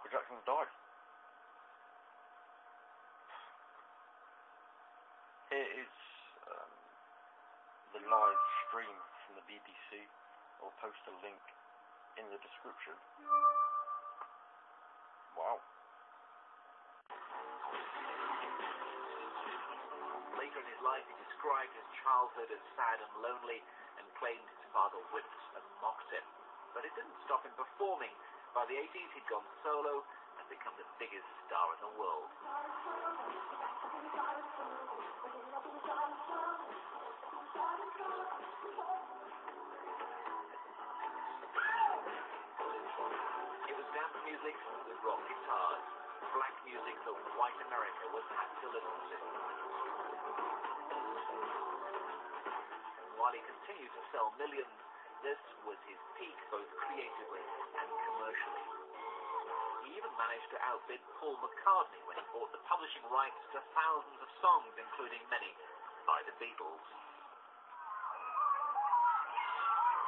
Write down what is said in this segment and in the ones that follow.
Michael Jackson's died. Here is the live stream from the BBC. I'll post a link in the description. Wow. Later in his life, he described his childhood as sad and lonely and claimed his father whipped and mocked him. But it didn't stop him performing. By the 80s, he'd gone solo and become the biggest star in the world. It was dance music with rock guitars, black music that white America was happy to listen to. While he continued to sell millions, this was his peak both creatively and commercially. He even managed to outbid Paul McCartney when he bought the publishing rights to thousands of songs, including many by the Beatles.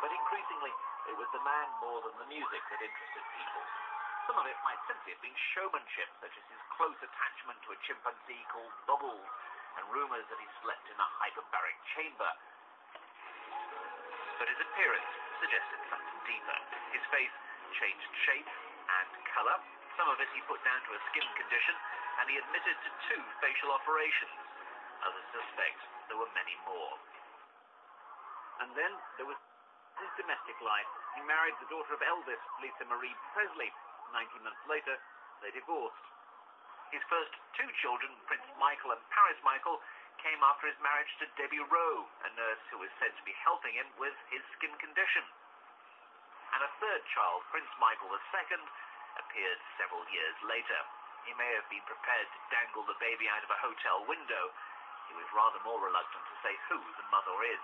But increasingly, it was the man more than the music that interested people. Some of it might simply have been showmanship, such as his close attachment to a chimpanzee called Bubbles, and rumours that he slept in a hyperbaric chamber. But his appearance suggested something deeper. His face changed shape and colour. Some of it he put down to a skin condition, and he admitted to 2 facial operations. Others suspect there were many more. And then there was his domestic life. He married the daughter of Elvis, Lisa Marie Presley. 19 months later, they divorced. His first 2 children, Prince Michael and Paris Michael, came after his marriage to Debbie Rowe, a nurse who was said to be helping him with his skin condition. And a 3rd child, Prince Michael II, appeared several years later. He may have been prepared to dangle the baby out of a hotel window. He was rather more reluctant to say who the mother is.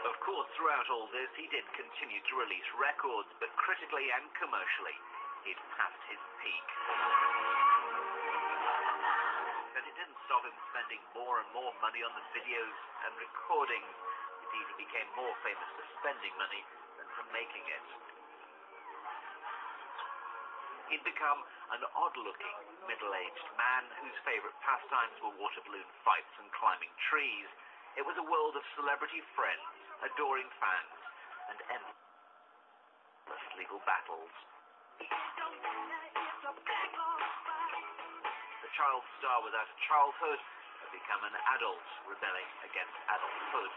Of course, throughout all this, he did continue to release records, but critically and commercially, he'd passed his peak. But it didn't stop him spending more and more money on the videos and recordings. It even became more famous for spending money than for making it. He'd become an odd-looking, middle-aged man whose favourite pastimes were water balloon fights and climbing trees. It was a world of celebrity friends, adoring fans, and endless legal battles. The child star without a childhood had become an adult rebelling against adulthood.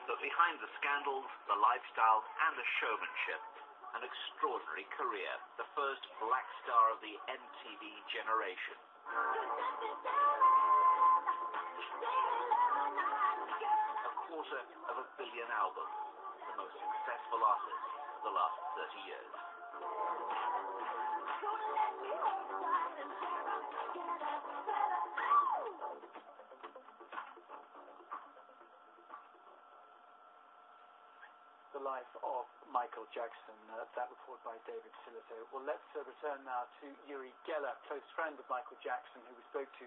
But behind the scandals, the lifestyle, and the showmanship, an extraordinary career, the first black star of the MTV generation. $250 million album, the most successful artist of the last 30 years. The life of Michael Jackson, that report by David Sillito. Well, let's return now to Uri Geller, close friend of Michael Jackson, who we spoke to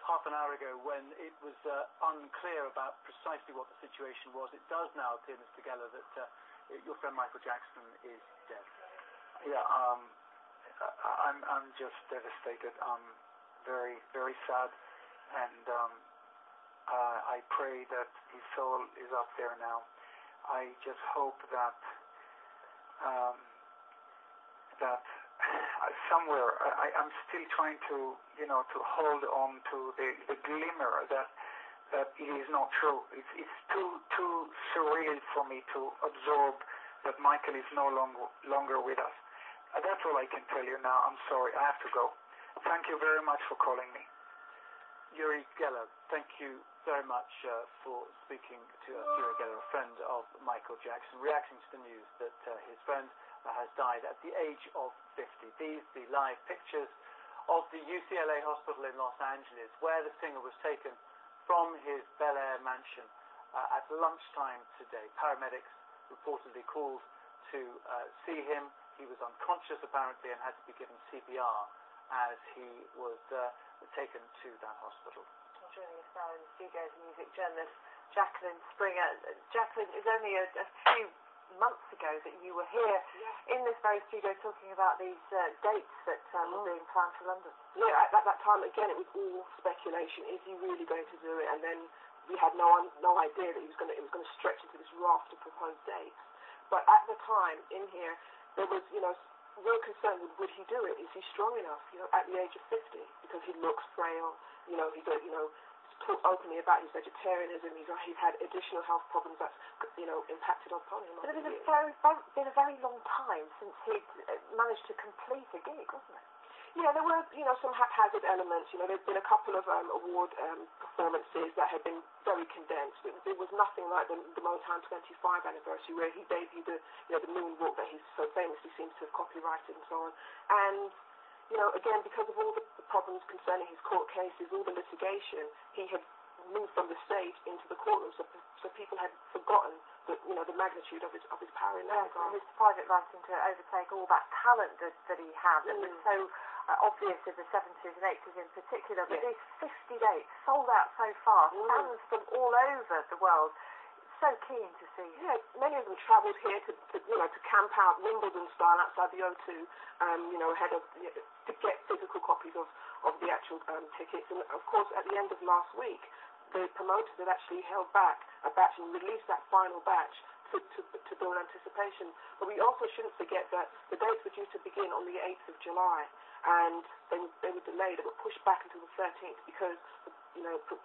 half an hour ago when it was unclear about precisely what the situation was. It does now appear, Mr. Geller, that your friend Michael Jackson is dead. Yeah, I'm just devastated. I'm very, very sad, and I pray that his soul is up there now. I just hope that somewhere I'm still trying to, to hold on to the glimmer that it is not true. It's too surreal for me to absorb that Michael is no longer with us. That's all I can tell you now. I'm sorry. I have to go. Thank you very much for calling me. Uri Geller, thank you very much for speaking to us. Uri Geller, a friend of Michael Jackson, reacting to the news that his friend has died at the age of 50. These, the live pictures of the UCLA hospital in Los Angeles, where the singer was taken from his Bel Air mansion at lunchtime today. Paramedics reportedly called to see him. He was unconscious apparently and had to be given CPR as he was taken to that hospital. Joining us now in the studio is music journalist Jacqueline Springer. Jacqueline, it was only a few months ago that you were here in this very studio talking about these dates that were being planned for London. Yeah, at that time, again, it was all speculation. Is he really going to do it? And then we had no idea that it was going to stretch into this raft of proposed dates. But at the time, in here, there was, real concern with would he do it? Is he strong enough, at the age of 50? Because he looks frail, he talked openly about his vegetarianism. He's had additional health problems that's, impacted upon him. But it was been a very long time since he'd managed to complete a gig, wasn't it? Yeah, there were, some haphazard elements. There's been a couple of award performances that had been very condensed. It was nothing like the Motown 25 anniversary where he debuted the moonwalk that he so famously seems to have copyrighted and so on. And, again, because of all the problems concerning his court cases, all the litigation, he had moved from the stage into the courtroom, so people had forgotten the magnitude of his power in that regard. His private writing to overtake all that talent that he had that was so obvious in the 70s and 80s in particular. But these 50 dates sold out so fast, fans from all over the world. So keen to see. Yeah, many of them travelled here to camp out Wimbledon style outside the O2, ahead of to get physical copies of the actual tickets. And of course, at the end of last week, the promoters had actually held back a batch and released that final batch to build anticipation. But we also shouldn't forget that the dates were due to begin on the 8th of July, and they were delayed. They were pushed back until the 13th because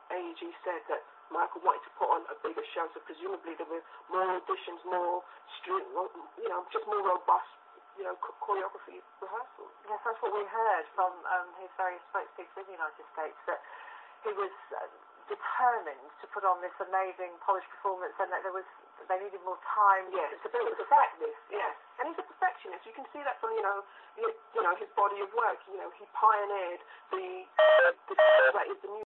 AEG said that Michael wanted to put on a bigger show, so presumably there were more auditions, more just more robust, choreography rehearsals. Yes, that's what we heard from his various spokespeople in the United States, that he was determined to put on this amazing polished performance, and that they needed more time to build the perfect this. Yes, and he's a perfectionist. You can see that from his body of work. He pioneered the that is the music.